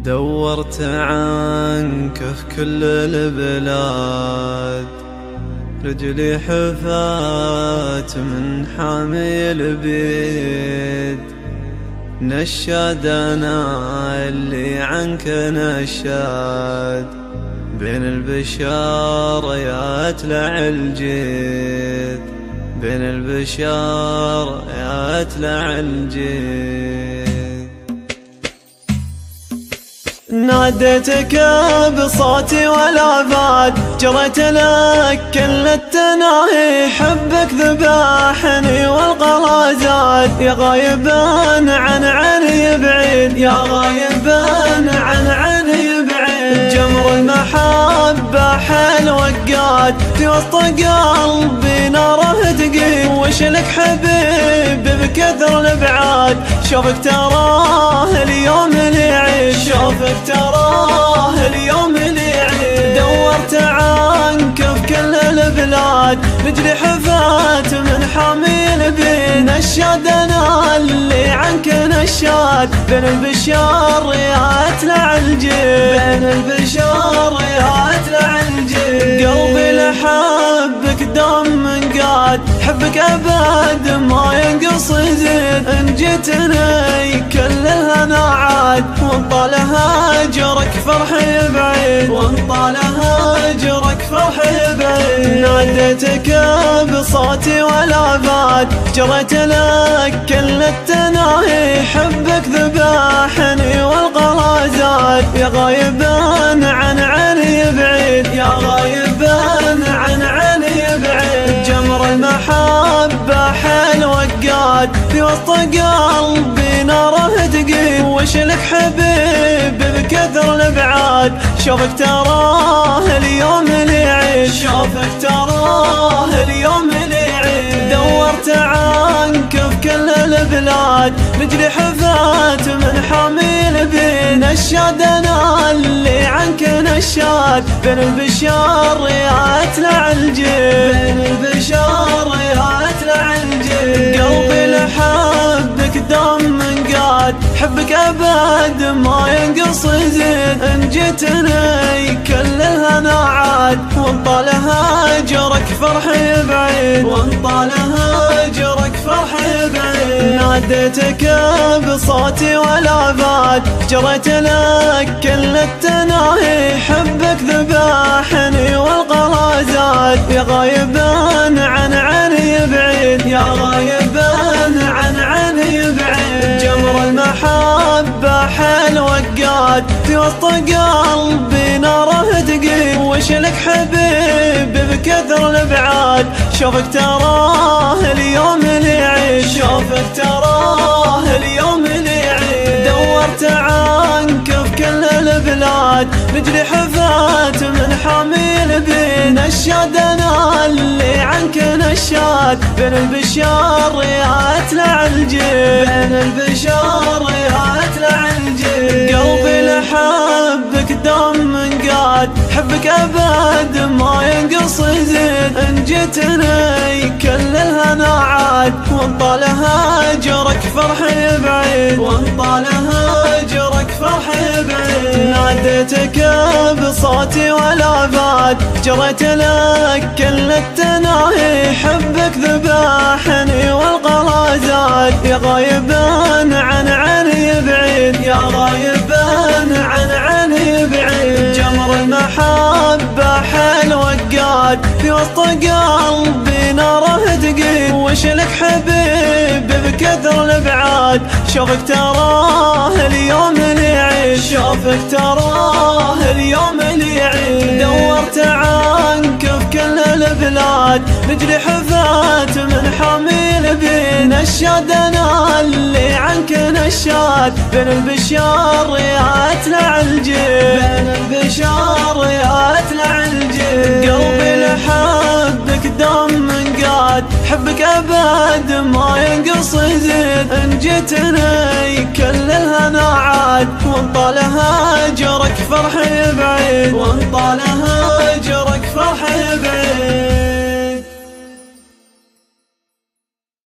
دورت عنك في كل البلاد، رجلي حفات من حامي البيد. نشاد أنا اللي عنك نشاد، بين البشار يا أتلع الجيد، بين البشار يا أتلع الجيد. ناديتك بصوتي والعباد، جريت لك كل التناهي، حبك ذبحني والغرازات، يا غايبا عن عيني بعيد، يا غايبا عن عيني بعيد. جمر المحبة حال وقاد، في وسط قلبي ناره تقيد، وش لك حبيب بكثر الابعاد، شوفك تراه اليوم اللي يعيد، شوفك تراه اليوم اللي يعيد. دورت عنك في كل البلاد، رجلي حفات من حامي البيد. نشاد انا اللي عنك نشاد، بين البشار يا أتلع الجيد، بين البشار يا أتلع الجيد. قلبي لحبك دوم منقاد، حبك أبد ما ينقص يزيد. إن جيتني كل الهنا عاد، وان طال هجرك فرحي بعيد، وان طال هجرك فرحي بعيد. ناديتك بصوتي والعباد، جريت لك كل التناهي، حبك ذبحني والغرازات، يا غايبا عن عيني بعيد، يا غايبا عن عيني بعيد. جمر المحبة حال وقاد، في وسط قلبي ناره تقيد، وش لك حبيب بكثر الابعاد، شوفك تراه اليوم اللي يعيد، شوفك تراه اليوم اللي يعيد. دورت عنك في كل البلاد، رجلي حفات من حامي البيد. نشاد انا اللي عنك نشاد، بين البشار يا أتلع الجيد، بين البشار يا أتلع الجيد. قلبي لحبك دوم منقاد، حبك أبد ما ينقص يزيد. إن جيتني كل الهنا عاد، وان طال هجرك فرحي بعيد، وان طال هجرك فرحي بعيد. ناديتك بصوتي والعباد، جريت لك كل التناهي، حبك ذبحني والغرازات، يا غايبا عن عيني بعيد، يا غايبا عن عيني بعيد. جمر المحبة حال وقاد، في وسط قلبي ناره تقيد، وش لك حبيب بكثر الابعاد، شوفك تراه اليوم اللي يعيد، شوفك تراه اليوم اللي يعيد. دورت عنك في كل البلاد، رجلي حفات من حامي البيد. نشاد انا اللي عنك نشاد، بين البشار يا أتلع الجيد، بين البشار يا أتلع الجيد. قلبي لحبك دوم منقاد، حبك أبد ما ينقص يزيد. إن جيتني كل الهنا عاد، وان طال هجرك فرحي بعيد، وان طال هجرك فرحي بعيد. ناديتك بصوتي والعباد، جريت لك كل التناهي، حبك ذبحني والغرازات، يا غايبا عن عيني بعيد، يا غايبا عن عيني بعيد. جمر المحبة حال وقاد، في وسط قلبي ناره تقيد، وش لك حبيب بكثر الابعاد، شوفك تراه اليوم اللي يعيد، شوفك تراه اليوم اللي يعيد. دورت عنك في كل البلاد، رجلي حفات من حامي البيد. نشاد انا اللي عنك نشاد، بين البشار يا أتلع الجيد، بين البشار يا أتلع الجيد. قلبي لحبك دوم منقاد، حبك أبد ما ينقص يزيد. إن جيتني كل الهنا عاد، وان طال هجرك فرحي بعيد، وان طال هجرك فرحي بعيد.